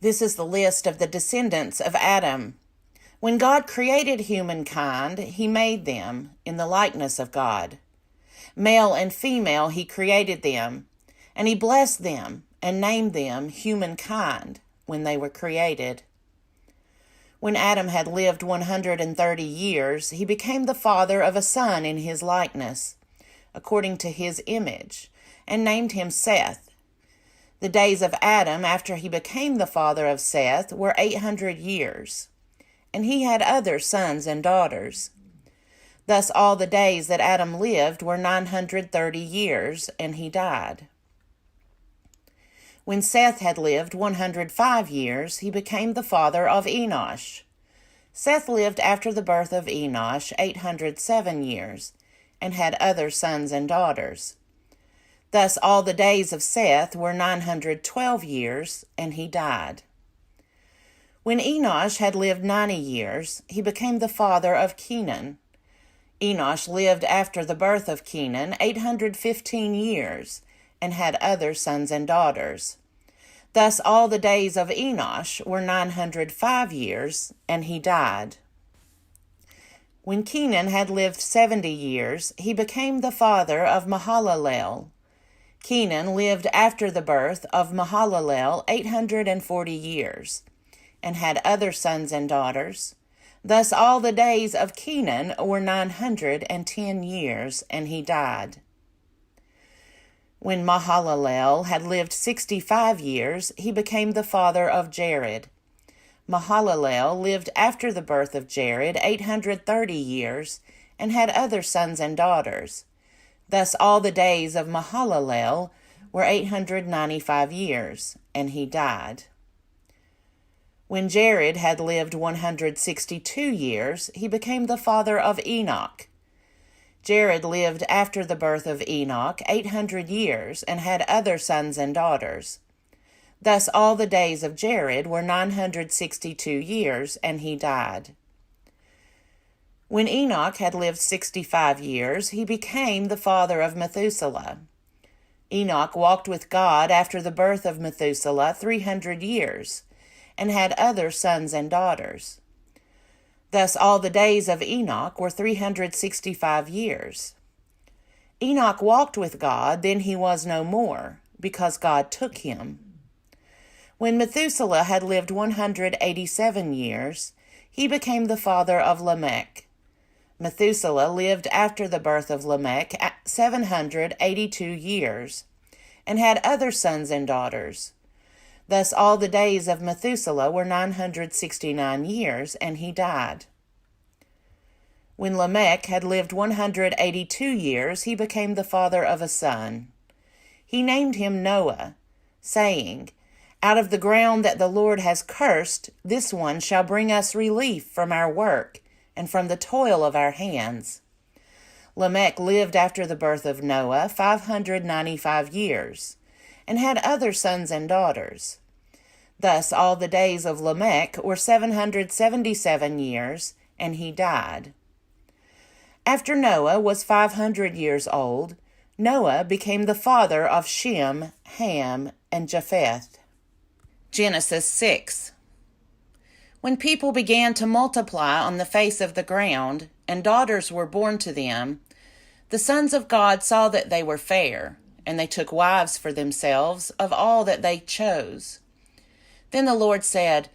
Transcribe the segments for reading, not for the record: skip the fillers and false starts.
This is the list of the descendants of Adam. When God created humankind, he made them in the likeness of God. Male and female he created them, and he blessed them and named them humankind when they were created. When Adam had lived 130 years, he became the father of a son in his likeness, according to his image, and named him Seth. The days of Adam after he became the father of Seth were 800 years, and he had other sons and daughters. Thus all the days that Adam lived were 930 years, and he died. When Seth had lived 105 years, he became the father of Enosh. Seth lived after the birth of Enosh 807 years, and had other sons and daughters. Thus all the days of Seth were 912 years, and he died. When Enosh had lived 90 years, he became the father of Kenan. Enosh lived after the birth of Kenan 815 years, and had other sons and daughters. Thus all the days of Enosh were 905 years, and he died. When Kenan had lived 70 years, he became the father of Mahalalel. Kenan lived after the birth of Mahalalel 840 years, and had other sons and daughters. Thus all the days of Kenan were 910 years, and he died. When Mahalalel had lived 65 years, he became the father of Jared. Mahalalel lived after the birth of Jared 830 years, and had other sons and daughters. Thus all the days of Mahalalel were 895 years, and he died. When Jared had lived 162 years, he became the father of Enoch. Jared lived after the birth of Enoch 800 years, and had other sons and daughters. Thus all the days of Jared were 962 years, and he died. When Enoch had lived 65 years, he became the father of Methuselah. Enoch walked with God after the birth of Methuselah 300 years, and had other sons and daughters. Thus all the days of Enoch were 365 years. Enoch walked with God, then he was no more, because God took him. When Methuselah had lived 187 years, he became the father of Lamech. Methuselah lived after the birth of Lamech 782 years, and had other sons and daughters. Thus all the days of Methuselah were 969 years, and he died. When Lamech had lived 182 years, he became the father of a son. He named him Noah, saying, "Out of the ground that the Lord has cursed, this one shall bring us relief from our work, and from the toil of our hands." Lamech lived after the birth of Noah 595 years, and had other sons and daughters. Thus all the days of Lamech were 777 years, and he died. After Noah was 500 years old, Noah became the father of Shem, Ham, and Japheth. Genesis 6. When people began to multiply on the face of the ground, and daughters were born to them, the sons of God saw that they were fair, and they took wives for themselves of all that they chose. Then the Lord said,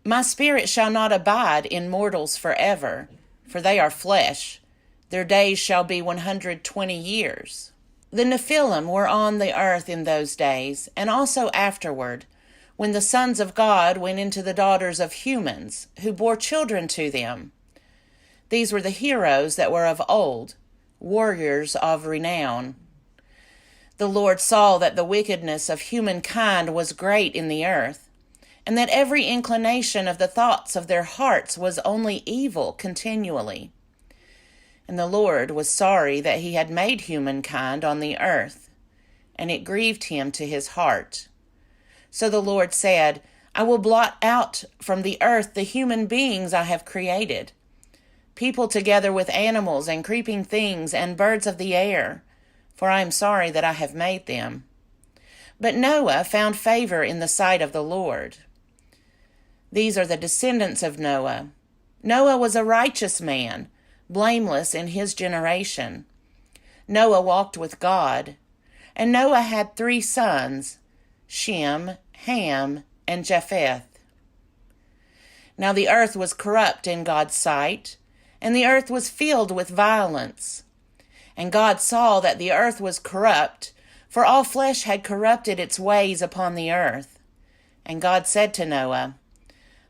"My spirit shall not abide in mortals forever, for they are flesh. Their days shall be 120 years. The Nephilim were on the earth in those days, and also afterward, when the sons of God went into the daughters of humans, who bore children to them. These were the heroes that were of old, warriors of renown. The Lord saw that the wickedness of humankind was great in the earth, and that every inclination of the thoughts of their hearts was only evil continually. And the Lord was sorry that he had made humankind on the earth, and it grieved him to his heart. So the Lord said, I will blot out from the earth the human beings I have created, people together with animals and creeping things and birds of the air, for I am sorry that I have made them. But Noah found favor in the sight of the Lord. These are the descendants of Noah. Noah was a righteous man, blameless in his generation. Noah walked with God, and Noah had 3 sons, Shem, Ham, and Japheth. Now the earth was corrupt in God's sight, and the earth was filled with violence. And God saw that the earth was corrupt, for all flesh had corrupted its ways upon the earth. And God said to Noah,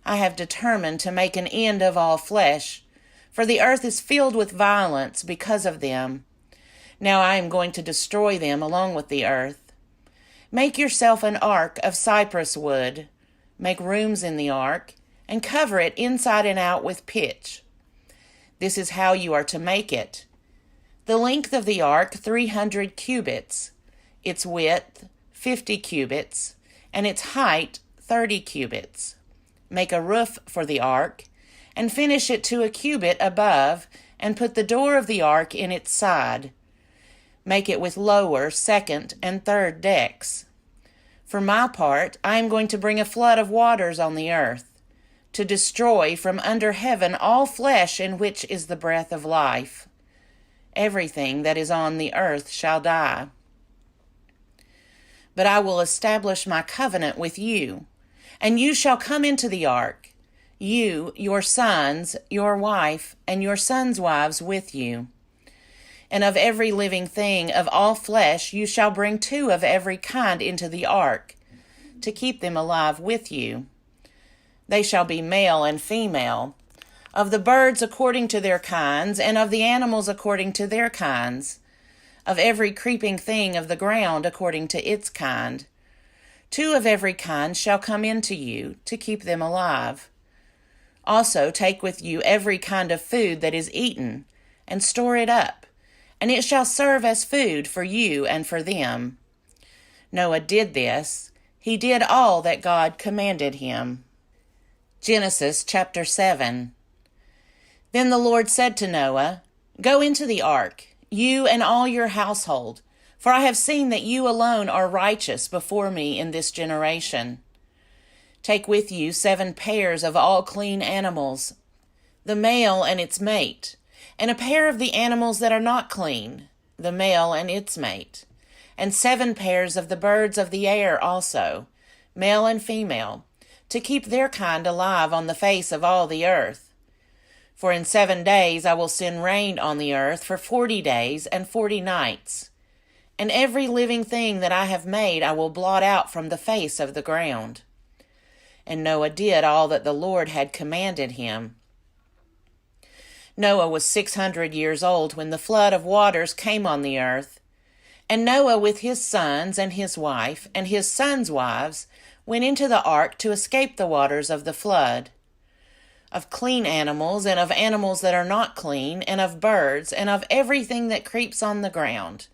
I have determined to make an end of all flesh, for the earth is filled with violence because of them. Now I am going to destroy them along with the earth. Make yourself an ark of cypress wood. Make rooms in the ark, and cover it inside and out with pitch. This is how you are to make it. The length of the ark 300 cubits, its width 50 cubits, and its height 30 cubits. Make a roof for the ark, and finish it to a cubit above, and put the door of the ark in its side. Make it with lower, second, and third decks. For my part, I am going to bring a flood of waters on the earth, to destroy from under heaven all flesh in which is the breath of life. Everything that is on the earth shall die. But I will establish my covenant with you, and you shall come into the ark, you, your sons, your wife, and your sons' wives with you. And of every living thing of all flesh you shall bring 2 of every kind into the ark, to keep them alive with you. They shall be male and female, of the birds according to their kinds, and of the animals according to their kinds, of every creeping thing of the ground according to its kind. 2 of every kind shall come into you, to keep them alive. Also take with you every kind of food that is eaten, and store it up, and it shall serve as food for you and for them. Noah did this. He did all that God commanded him. Genesis chapter 7. Then the Lord said to Noah, Go into the ark, you and all your household, for I have seen that you alone are righteous before me in this generation. Take with you 7 pairs of all clean animals, the male and its mate, and a pair of the animals that are not clean, the male and its mate, and 7 pairs of the birds of the air also, male and female, to keep their kind alive on the face of all the earth. For in 7 days I will send rain on the earth for 40 days and 40 nights, and every living thing that I have made I will blot out from the face of the ground. And Noah did all that the Lord had commanded him. Noah was 600 years old when the flood of waters came on the earth, and Noah with his sons and his wife and his sons' wives went into the ark to escape the waters of the flood. Of clean animals and of animals that are not clean, and of birds and of everything that creeps on the ground,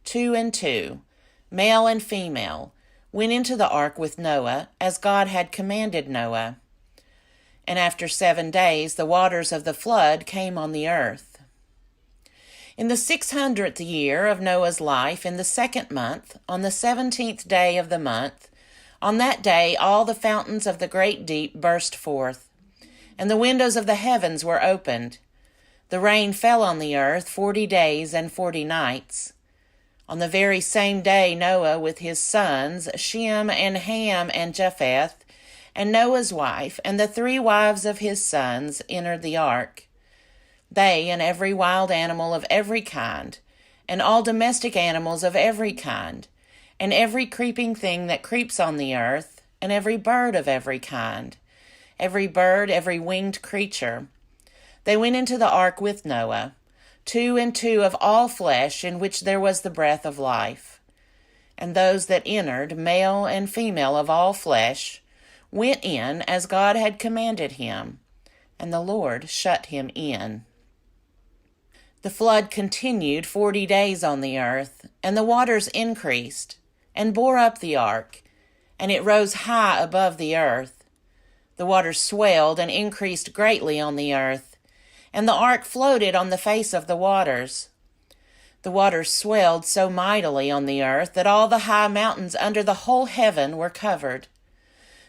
2 and 2, male and female, went into the ark with Noah, as God had commanded Noah. And after 7 days the waters of the flood came on the earth. In the 600th year of Noah's life, in the 2nd month, on the 17th day of the month, on that day all the fountains of the great deep burst forth, and the windows of the heavens were opened. The rain fell on the earth 40 days and 40 nights. On the very same day Noah with his sons, Shem and Ham and Japheth, and Noah's wife, and the 3 wives of his sons, entered the ark. They and every wild animal of every kind, and all domestic animals of every kind, and every creeping thing that creeps on the earth, and every bird of every kind, every bird, every winged creature. They went into the ark with Noah, 2 and 2 of all flesh in which there was the breath of life. And those that entered, male and female of all flesh, went in as God had commanded him, and the Lord shut him in. The flood continued 40 days on the earth, and the waters increased, and bore up the ark, and it rose high above the earth. The waters swelled and increased greatly on the earth, and the ark floated on the face of the waters. The waters swelled so mightily on the earth that all the high mountains under the whole heaven were covered.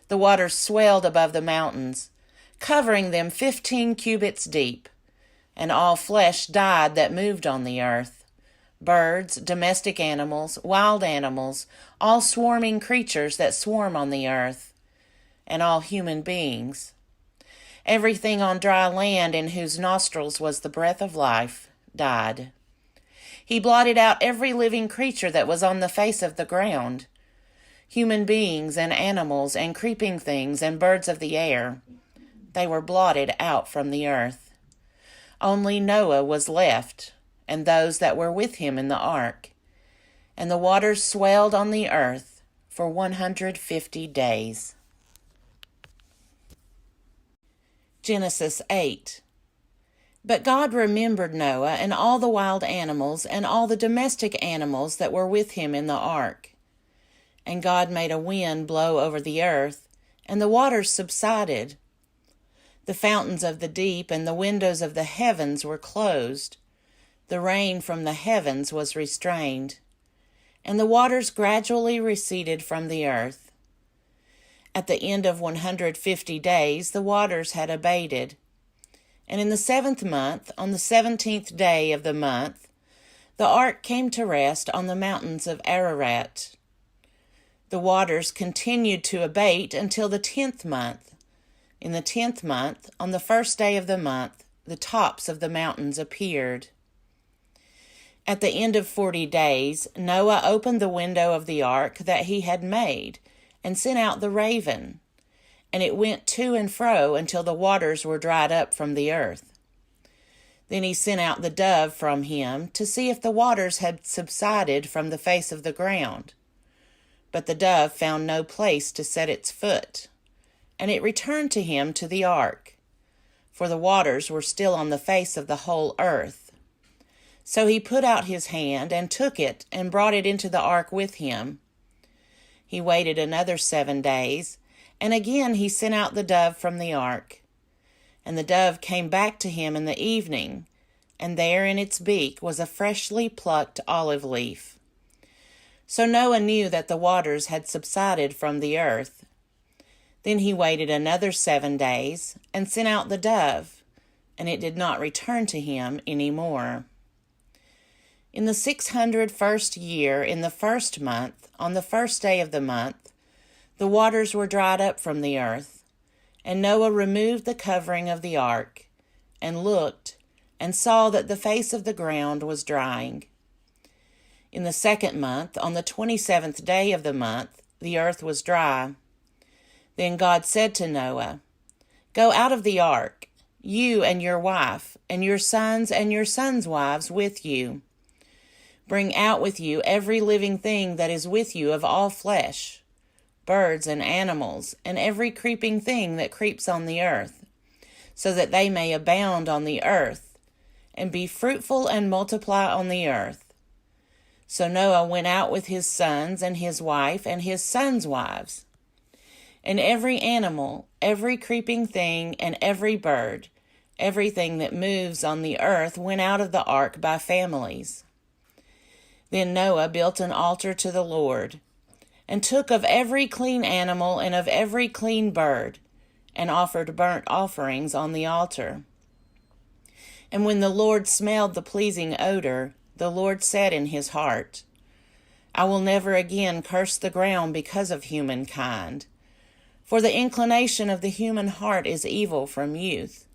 The waters swelled above the mountains, covering them 15 cubits deep, and all flesh died that moved on the earth. Birds, domestic animals, wild animals, all swarming creatures that swarm on the earth, and all human beings. Everything on dry land in whose nostrils was the breath of life died. He blotted out every living creature that was on the face of the ground, human beings and animals and creeping things and birds of the air. They were blotted out from the earth. Only Noah was left, and those that were with him in the ark. And the waters swelled on the earth for 150 days. Genesis 8. But God remembered Noah and all the wild animals and all the domestic animals that were with him in the ark. And God made a wind blow over the earth, and the waters subsided. The fountains of the deep and the windows of the heavens were closed. The rain from the heavens was restrained, and the waters gradually receded from the earth. At the end of 150 days, the waters had abated. And in the 7th month, on the 17th day of the month, the ark came to rest on the mountains of Ararat. The waters continued to abate until the 10th month. In the 10th month, on the 1st day of the month, the tops of the mountains appeared. At the end of 40 days, Noah opened the window of the ark that he had made, and sent out the raven, and it went to and fro until the waters were dried up from the earth. Then he sent out the dove from him to see if the waters had subsided from the face of the ground. But the dove found no place to set its foot, and it returned to him to the ark, for the waters were still on the face of the whole earth. So he put out his hand and took it and brought it into the ark with him. He waited another 7 days, and again he sent out the dove from the ark. And the dove came back to him in the evening, and there in its beak was a freshly plucked olive leaf. So Noah knew that the waters had subsided from the earth. Then he waited another 7 days, and sent out the dove, and it did not return to him any more. In the 601st year, in the 1st month, on the 1st day of the month, the waters were dried up from the earth, and Noah removed the covering of the ark, and looked, and saw that the face of the ground was drying. In the 2nd month, on the 27th day of the month, the earth was dry. Then God said to Noah, "Go out of the ark, you and your wife, and your sons and your sons' wives with you. Bring out with you every living thing that is with you of all flesh, birds and animals, and every creeping thing that creeps on the earth, so that they may abound on the earth, and be fruitful and multiply on the earth." So Noah went out with his sons and his wife and his sons' wives. And every animal, every creeping thing, and every bird, everything that moves on the earth went out of the ark by families. Then Noah built an altar to the Lord, and took of every clean animal and of every clean bird, and offered burnt offerings on the altar. And when the Lord smelled the pleasing odor, the Lord said in his heart, "I will never again curse the ground because of humankind, for the inclination of the human heart is evil from youth,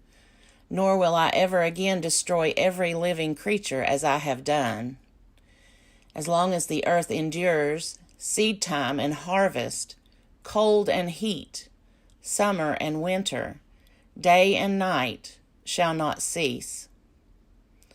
nor will I ever again destroy every living creature as I have done. As long as the earth endures, seed time and harvest, cold and heat, summer and winter, day and night shall not cease.